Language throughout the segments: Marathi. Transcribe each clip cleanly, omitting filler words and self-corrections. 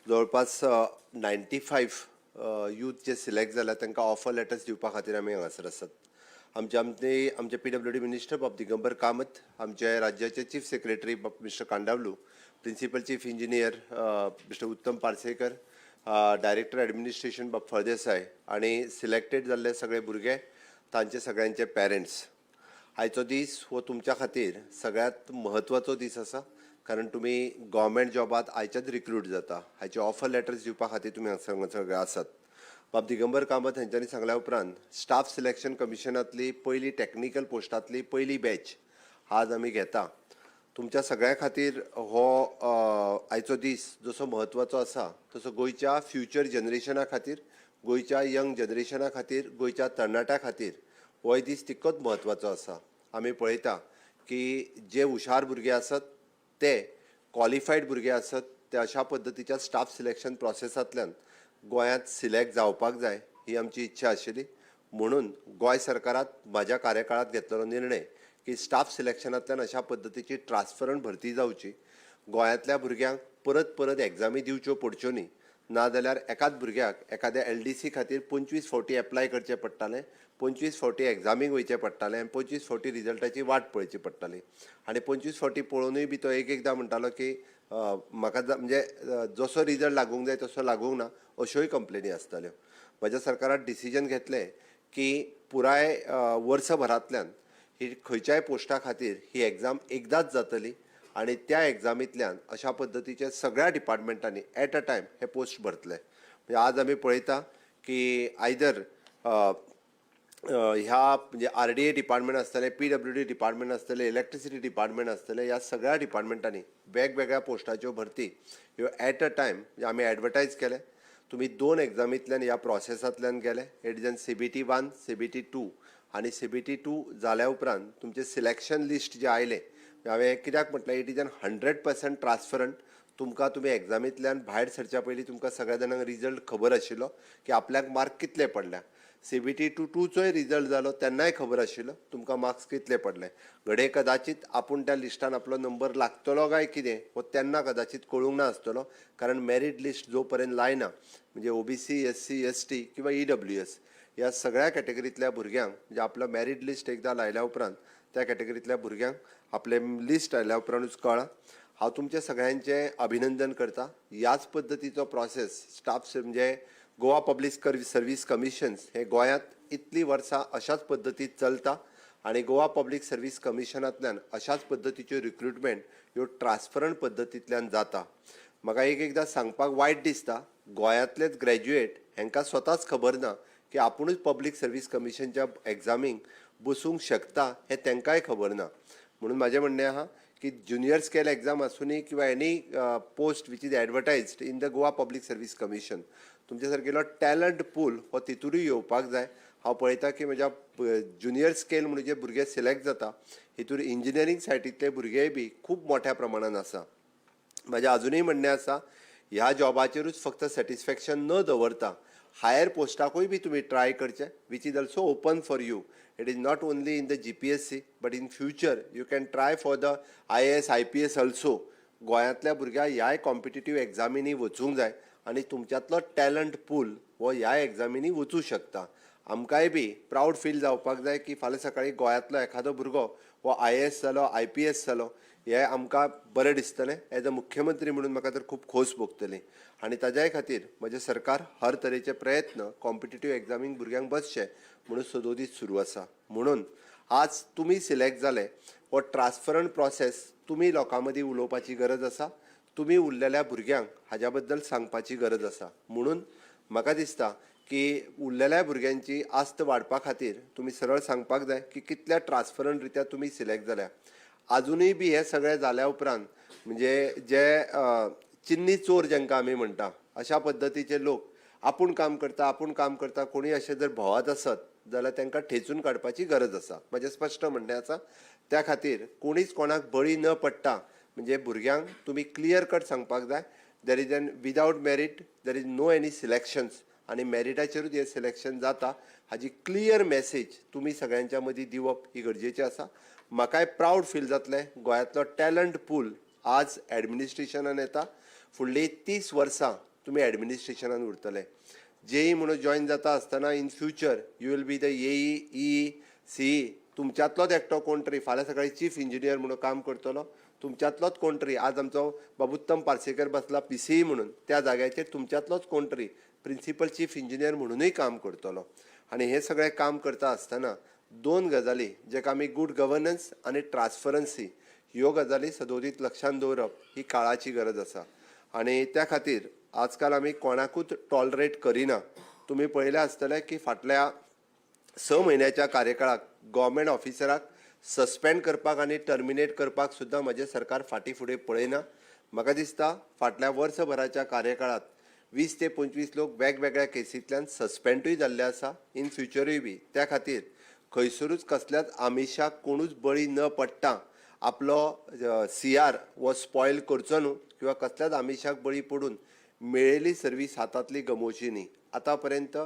जवळपास 95 यूथ जे सिलेक्ट जाला तांकां ऑफर लेटर्स दिवपा खातीर आमी हांगासर आसात. आमचे PWD मिनिस्टर बाब दिगंबर कामत, आमचे राज्याचे chief secretary mister Kandavalu, principal chief engineer mister Uttam Parsekar, director administration बाब फळदेसाय आणि सिलेक्टेड जाल्ले सगळे भुरगे तांचे सगळ्यांचे पेरेंट्स. आयचो दीस हो तुमच्या खातीर सगळ्यात म्हत्वाचो दीस आसा, कारण तुम्ही गव्हर्मेंट जॉबात आयच्याच रिक्रूट जाता. हाचे ऑफर लेटर्स दिवपा खातीर तुमी हांगा सगळे आसात. बाब दिगंबर कामत हांच्यांनी सांगल्या उपरांत स्टाफ सिलेक्शन कमिशनांतली पयली टॅक्निकल पोस्टांतली पयली बॅच आज आमी घेता. तुमच्या सगळ्यां खातीर हो आयचो दीस जसो म्हत्वाचो आसा तसो गोंयच्या फ्युचर जनरेशना खातीर, गोंयच्या यंग जनरेशना खातीर, गोंयच्या तरणाट्या खातीर हो दीस तितकोच म्हत्वाचो आसा. आमी पळयता की जे हुशार भुरगे आसत ते क्वॉलिफायड भुरगे आसत ते अशा पद्दतीच्या स्टाफ सिलेक्शन प्रोसेसांतल्यान गोंयांत सिलेक्ट जावपाक जाय ही आमची इच्छा आशिल्ली. म्हणून गोंय सरकारात म्हाज्या कार्यकाळांत घेतलेलो निर्णय की स्टाफ सिलेक्शनांतल्यान अशा पद्दतीची ट्रान्सफरंट भरती जावची. गोंयांतल्या भुरग्यांक परत परत एग्जामी दिवच्यो पडच्यो न्ही, नाजाल्यार एकाच भुरग्याक एखाद्या LDC खातीर 25 फावटी एप्लाय करचें पडटालें, 25 फावटी एग्जामीक वयचें पडटालें आनी 25 फावटी रिजल्टाची वाट पळोवची पडटाली. आनी 25 फावटी पळोवनूय बी तो एकदां म्हणटालो की म्हाका म्हणजे जसो रिजल्ट लागूंक जाय तसो लागूंक ना, अश्योय कंप्लेनी आसताल्यो. म्हज्या सरकारान डिसिजन घेतलें की पुराय वर्सभरांतल्यान ही खंयच्याय पोस्टा खातीर ही एग्जाम एकदांच जातली आणि त्या एग्जामींतल्यान अशा पद्दतीचे सगळ्या डिपार्टमेंटांनी एट अ टायम हे पोस्ट भरतले. म्हणजे आज आमी पळयता की आयदर ह्या म्हणजे RDA डिपार्टमेंट आसतले, PWD डिपार्टमेंट आसतले, इलेक्ट्रिसिटी डिपार्टमेंट आसतले, ह्या सगळ्या डिपार्टमेंटांनी वेगवेगळ्या पोस्टाच्यो भरती ह्यो एट अ टायम म्हणजे आमी एडवर्टायज केले. तुम्ही 2 एग्जामींतल्यान ह्या प्रोसेसांतल्यान गेले. इट इज CBT 1, CBT 2 आणि CBT 2 जाल्या उपरांत तुमचे सिलेक्शन लिस्ट जे आयले, हांवें कित्याक म्हटलें इट इज 100% ट्रान्सफरंट. तुम्ही एग्जामींतल्यान भायर सरच्या पयलीं तुमकां सगळ्या जाणांक रिजल्ट खबर आशिल्लो की आपल्याक मार्क कितले पडल्या. CBT 2चोय रिजल्ट जालो तेन्नाय खबर आशिल्लो तुमकां मार्क्स कितले पडले. घडये कदाचित आपूण त्या लिस्टान आपलो नंबर लागतलो काय कितें हो तेन्ना कदाचित कळूंक ना आसतलो, कारण मेरीट लिस्ट जो पर्यंत लायना म्हणजे OBC, SC, ST किंवा EWS ह्या सगळ्या कॅटेगरींतल्या भुरग्यांक म्हणजे आपलो मेरीट लिस्ट एकदां लायल्या उपरांत त्या कॅटेगरींतल्या भुरग्यांक आपले लिस्ट आयल्या उपरांतूच कळ्ळां. हांव तुमचे सगळ्यांचे अभिनंदन करता. ह्याच पद्दतीचो प्रोसेस स्टाफ म्हणजे गोवा पब्लीक सर्वीस कमिशन्स हे गोंयांत इतलीं वर्सां अशाच पद्दतीन चलता आणि गोवा पब्लीक सर्वीस कमिशनांतल्यान अशाच पद्दतीच्यो रिक्रुटमेंट ह्यो ट्रान्सफरंट पद्दतींतल्यान जाता. म्हाका एकदां सांगपाक वायट दिसता, गोंयांतलेच ग्रॅज्युएट हांकां स्वताच खबर ना की आपुणूच पब्लीक सर्वीस कमिशनच्या एग्जामीक बसूंक शकता हें तांकांय खबर ना. म्हणून म्हाजें म्हणणें आहा की ज्युनियर स्केल एग्जाम आसूनी किंवा any post which is advertised in the Goa public service commission, तुमचे सारकेलो टॅलंट पूल हो तितूरूय येवपाक जाय. हांव पळयता की म्हज्या ज्युनियर स्केल म्हणून जे भुरगे सिलेक्ट जाता हितूर इंजिनियरींग सायटींतले भुरगेय बी खूब मोठ्या प्रमाणान आसा. म्हजें अजुनूय म्हणणें आसा ह्या जॉबाचेरूच फक्त सॅटिस्फॅक्शन न दवरता हायर पोस्टाकूय बी तुमी ट्राय करचें, which is also open for you. It is not only in the GPSC but in future you can try for the IAS IPS also. गोंयांतल्या भुरग्यांक ह्याय कॉम्पिटिटीव एग्जामीनी वचूंक जाय आणि तुमच्यांतलो टॅलंट पूल हो ह्या एग्जामीनी वचूं शकता. आमकांय बी प्रावड फील जावपाक जाय की फाल्यां सकाळीं गोंयांतलो एखादो भुरगो हो IAS जालो, IPS जालो, हें आमकां बरें दिसतलें. एज अ मुख्यमंत्री म्हणून म्हाका तर खूब खोस भोगतली आणि ताज्याय खातीर म्हजें सरकार हर तरेचे प्रयत्न कॉम्पिटिटीव एग्जामीक भुरग्यांक बसचे म्हणून सदोदीत सुरू आसा. म्हणून आज तुमी सिलेक्ट जाले हो ट्रान्सफरंट प्रोसेस तुमी लोकां मदीं उलोवपाची गरज आसा. तुमी उरलेल्या भुरग्यांक हाज्या बद्दल सांगपाची गरज आसा. म्हणून म्हाका दिसता की उरलेल्या भुरग्यांची आस्त वाडपा खातीर तुमी सरळ सांगपाक जाय की कितल्या ट्रान्सफरंट रित्या तुमी सिलेक्ट जाल्या. अजूनय बी हे सगळें जाल्या उपरांत म्हणजे जे चिन्नी चोर जांकां आमी म्हणटा अशा पद्दतीचे लोक आपूण काम करता कोणी अशें जर भोंवत आसत जाल्यार तांकां ठेचून काडपाची गरज आसा. म्हजें स्पश्ट म्हणणें आसा. त्या खातीर कोणीच कोणाक बळी न पडटा म्हणजे भुरग्यांक तुमी क्लियर कट सांगपाक जाय there is an without merit there is no any selections आणि मेरिटाचेरूच हें सिलेक्शन जाता हाजी क्लियर मेसेज तुमी सगळ्यांच्या मदीं दिवप ही गरजेची आसा. म्हाकाय प्रावड फील जातलें गोंयांतलो टॅलंट पूल आज एडमिनिस्ट्रेशनान येता. फुडलीं 30 वर्सां तुम्ही ॲडमिनिस्ट्रेशनान उरतले. जेई म्हणून जॉईन जाता आसतना in future you will be the E C तुमच्यातलोच एकटो कोण तरी फाल्यां सकाळी चीफ इंजिनियर म्हणून काम करतलो. तुमच्यातलोच कोण तरी आज आमचो बाबुत्तम पार्सेकर बसला PCE म्हणून त्या जाग्याचेर तुमच्यातलोच कोण तरी प्रिन्सिपल चीफ इंजिनियर म्हणूनय काम करतलो. आणि हे सगळें काम करता आसतना दोन गजाली जेका आमी गुड गव्हर्नन्स आनी ट्रान्सपरन्सी ह्यो गजाली सदोदीत लक्षांत दवरप ही काळाची गरज आसा. आणि त्या खातीर आजकाल आमी कोणाकूच टॉलरेट करिना. तुम्ही पळयलें आसतलें की फाटल्या 6 म्हयन्याच्या कार्यकाळाक गव्हर्मेंट ऑफिसराक सस्पेंड करपाक आनी टर्मिनेट करपाक सुद्दां म्हजें सरकार फाटीं फुडें पळयना. म्हाका दिसता फाटल्या वर्सभराच्या कार्यकाळात 20 ते 25 लोक वेगवेगळ्या केसींतल्यान सस्पेंडूय जाल्ले आसा इन फ्युचरूय बी. त्या खातीर खंयसरूच कसल्याच आमिशाक कोणूच बळी न पडटा आपलो CR हो स्पॉयल करचो न्हू किंवा कसल्याच आमिशाक बळी पडून मेळिल्ली सर्वीस हातांतली गमोवची न्ही. आतां पर्यंत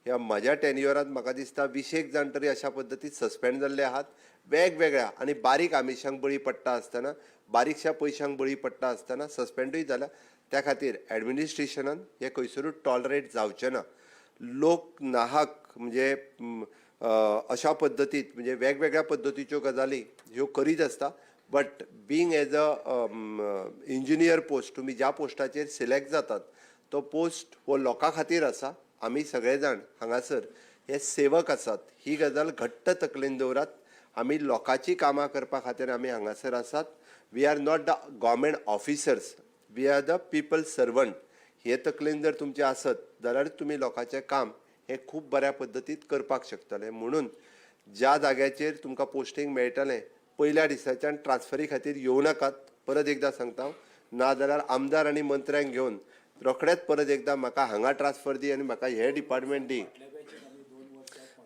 ह्या म्हज्या टेन्युअरांत म्हाका दिसता 20 जाण तरी अशा पद्दतीन सस्पेंड जाल्ले आहात वेगवेगळ्या आनी बारीक आमिशांक बळी पडटा आसतना बारीकशा पयशांक बळी पडटा आसतना सस्पेंडूय जाल्या. त्या खातीर ॲडमिनिस्ट्रेशनान हे खंयसरूच टॉलरेट जावचें ना. लोक नाहक म्हणजे अशा पद्दतीत म्हणजे वेगवेगळ्या पद्दतीच्यो गजाली ह्यो करीत आसता. But being as a engineer post तुमी ज्या पोस्टाचेर सिलेक्ट जातात तो पोस्ट हो लोकां खातीर आसा. आमी सगळे जाण हांगासर हे सेवक आसात ही गजाल घट्ट तकलेन दवरात. आमी लोकांची कामां करपा खातीर आमी हांगासर आसात. We are not the government officers, we are the people servant. हे तकलेन जर तुमचे आसत जाल्यार तुमी लोकांचें काम हे खूब बऱ्या पद्दतीत करपाक शकतले. म्हणून ज्या जाग्याचेर तुमकां पोस्टींग मेळटलें पयल्या दिसाच्यान ट्रान्सफरी खातीर येवं नाकात. परत एकदां सांगता, ना जाल्यार आमदार आनी मंत्र्यांक घेवन रोखडेच परत एकदां म्हाका हांगा ट्रान्सफर दी आनी म्हाका हे डिपार्टमेंट दी,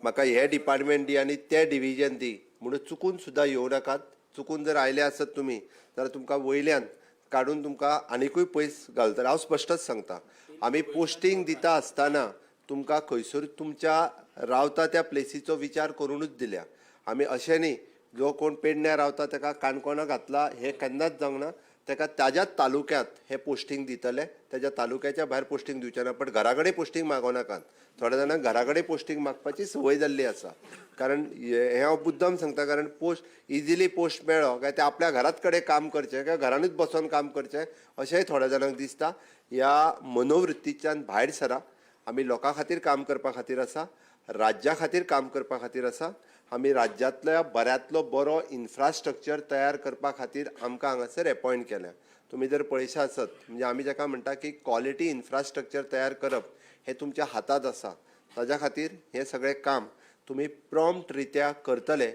म्हाका हे डिपार्टमेंट दी आनी ते डिव्हिजन दी म्हणून चुकून सुद्दां येवं नाकात. चुकून जर आयले आसत तुमी जाल्यार तुमकां वयल्यान काडून तुमकां आनिकूय पयस घालतले. हांव स्पश्टच सांगता, आमी पोस्टींग दिता आसतना तुमकां खंयसर तुमच्या रावता त्या प्लेसीचो विचार करूनच दिल्या. आमी अशें न्ही जो कोण पेडण्यां रावता ताका काणकोणा घातला हे केन्नाच जावंक ना. ताका ताज्याच तालुक्यांत हे पोस्टींग दितले, ताज्या तालुक्याच्या भायर पोस्टींग दिवचें ना. बट घरा कडेन पोस्टींग मागों नाकात. थोड्या जाणांक घरा कडेन पोस्टींग मागपाची संवय जाल्ली आसा. कारण हे हांव मुद्दम सांगता, कारण पोस्ट इजिली पोस्ट मेळ्ळो काय ते आपल्या घराच कडेन काम करचें काय घरानूच बसून काम करचें अशेंय थोड्या जाणांक दिसता. ह्या मनोवृत्तीच्यान भायर सरा. आमी लोकां खातीर काम करपा खातीर आसा, राज्या खातीर काम करपा खातीर आसा. आमी राज्यांतल्या बऱ्यांतलो बरो इन्फ्रास्ट्रक्चर तयार करपा खातीर आमकां हांगासर अपॉयंट केल्या. तुमी जर पळयशा आसत म्हणजे आमी जाका म्हणटा की क्वॉलिटी इन्फ्रास्ट्रक्चर तयार करप हे तुमच्या हातांत आसा. ताज्या खातीर हें सगळें काम तुमी प्रॉम्प्ट रित्या करतले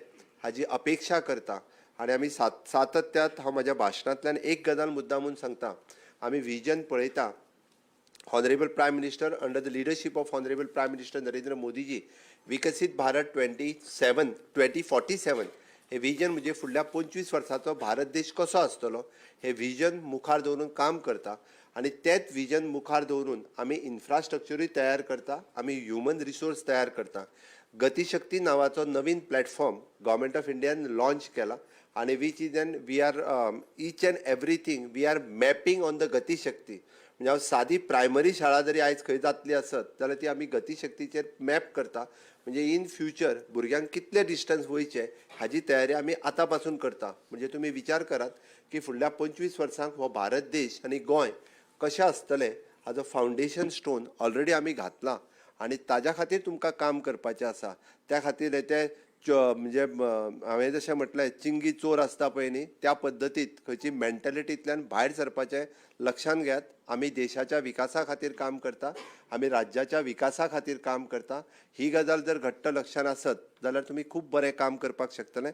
हाजी अपेक्षा करता. आनी आमी सातत्यात हांव म्हज्या भाशणांतल्यान एक गजाल मुद्दामून सांगता, आमी विजन पळयता. Honorable Prime Minister, under the leadership of Honorable Prime Minister Narendra Modi ji, विकसित भारत 2047 हे विजन म्हणजे फुडल्या 25 वर्सांचो भारत देश कसो आसतलो हे विजन मुखार दवरून काम करता. आणि तेच विजन मुखार दवरून आमी इन्फ्रास्ट्रक्चरूय तयार करता, आमी ह्युमन रिसोर्स तयार करता. गतिशक्ती नावाचो नवीन प्लॅटफॉर्म गव्हर्मेंट ऑफ इंडियान लॉन्च केला आणि which is an we are each and everything we are mapping on the Gati Shakti. म्हणजे हांव सादी प्रायमरी शाळा जरी आयज खंय जातली आसत जाल्यार ती आमी गतिशक्तीचेर मॅप करता. म्हणजे इन फ्युचर भुरग्यांक कितले डिस्टन्स वयचे हाजी तयारी आमी आतां पासून करता. म्हणजे तुमी विचार करात की फुडल्या 25 वर्सांक हो भारत देश आनी गोंय कशें आसतलें हाजो फावंडेशन स्टोन ऑलरेडी आमी घातला आनी ताज्या खातीर तुमकां काम करपाचें आसा. त्या खातीर ते म्हणजे हांवें जशें म्हटलें चिंगी चोर आसता पळय न्ही त्या पद्दतीत खंयची मेंटेलिटींतल्यान भायर सरपाचें लक्षांत घेयात. आमी देशाच्या विकासा खातीर काम करता, आमी राज्याच्या विकासा खातीर काम करता. ही गजाल जर घट्ट लक्षांत आसत जाल्यार तुमी खूब बरें काम करपाक शकतले.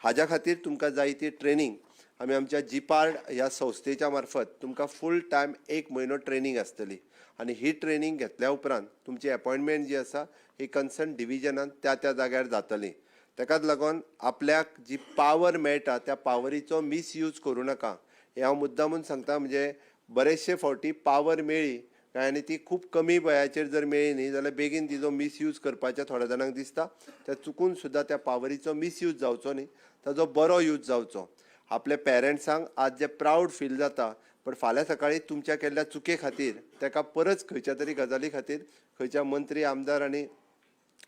हाज्या खातीर तुमकां जाय ती ट्रेनींग आमी आमच्या जिपार्ड ह्या संस्थेच्या मार्फत तुमकां फूल टायम 1 म्हयनो ट्रेनींग आसतली आनी ही ट्रेनींग घेतल्या उपरांत तुमची अपॉयंटमेंट जी आसा ही कन्सर्न डिव्हिजनांत त्या जाग्यार जातली. ताकाच लागून आपल्याक जी पावर मेळटा त्या पावरीचो मिसयूज करूं नाका हें हांव मुद्दामून सांगता. म्हणजे बरेचशे फावटी पावर मेळ्ळी काय आनी ती खूब कमी वयाचेर जर मेळ्ळी न्ही जाल्यार बेगीन तिजो मिसयूज करपाचें थोड्या जाणांक दिसता. ते चुकून सुद्दां त्या पावरीचो मिसयूज जावचो न्ही, ताजो बरो यूज जावचो. आपल्या पेरंट्सांक आज जे प्रावड फील जाता पण फाल्यां सकाळी तुमच्या केल्ल्या चुके खातीर ताका परत खंयच्या तरी गजाली खातीर खंयच्या मंत्री आमदार आनी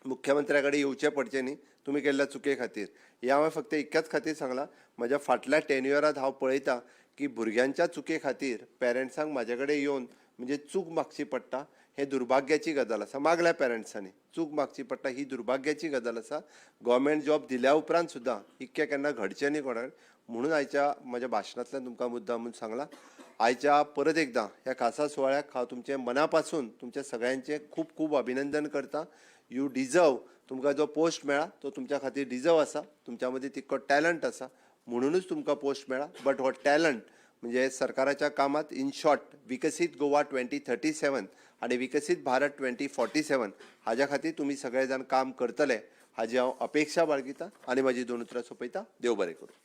मुख्यमंत्र्या कडेन येवचें पडचें न्ही तुमी केल्ल्या चुके खातीर. हें हांवें फक्त इतक्याच खातीर सांगलां, म्हज्या फाटल्या टेन्युअरांत हांव पळयतां की भुरग्यांच्या चुके खातीर पेरंट्सांक म्हाजे कडेन येवन म्हणजे चूक मागची पडटा. हें दुर्भाग्याची गजाल आसा. मागल्या पेरंट्सांनी चूक मागची पडटा ही दुर्भाग्याची गजाल आसा. गव्हर्मेंट जॉब दिल्या उपरांत सुद्दां इतकें केन्ना घडचें न्ही कोणाक. म्हणून आयच्या म्हज्या भाशणांतल्यान तुमकां मुद्दामून सांगलां. आयच्या परत एकदां ह्या खासा सुवाळ्याक हांव तुमचें मना पासून तुमच्या सगळ्यांचें खूब खूब अभिनंदन करतां. यू डिजर्व, तुमकां जो पोस्ट मेळ्ळा तो तुमच्या खातीर डिजर्व आसा. तुमच्या मदीं तितको टॅलंट आसा म्हणूनच तुमकां पोस्ट मेळ्ळा. बट हो टॅलंट म्हणजे सरकाराच्या कामात इन शॉर्ट विकसीत गोवा 2037 आणि विकसीत भारत 2047 हाज्या खातीर तुमी सगळे जाण काम करतले हाजी हांव अपेक्षा बाळगितां आनी म्हाजी दोन उतरां सोंपयतां. देव बरें करूं.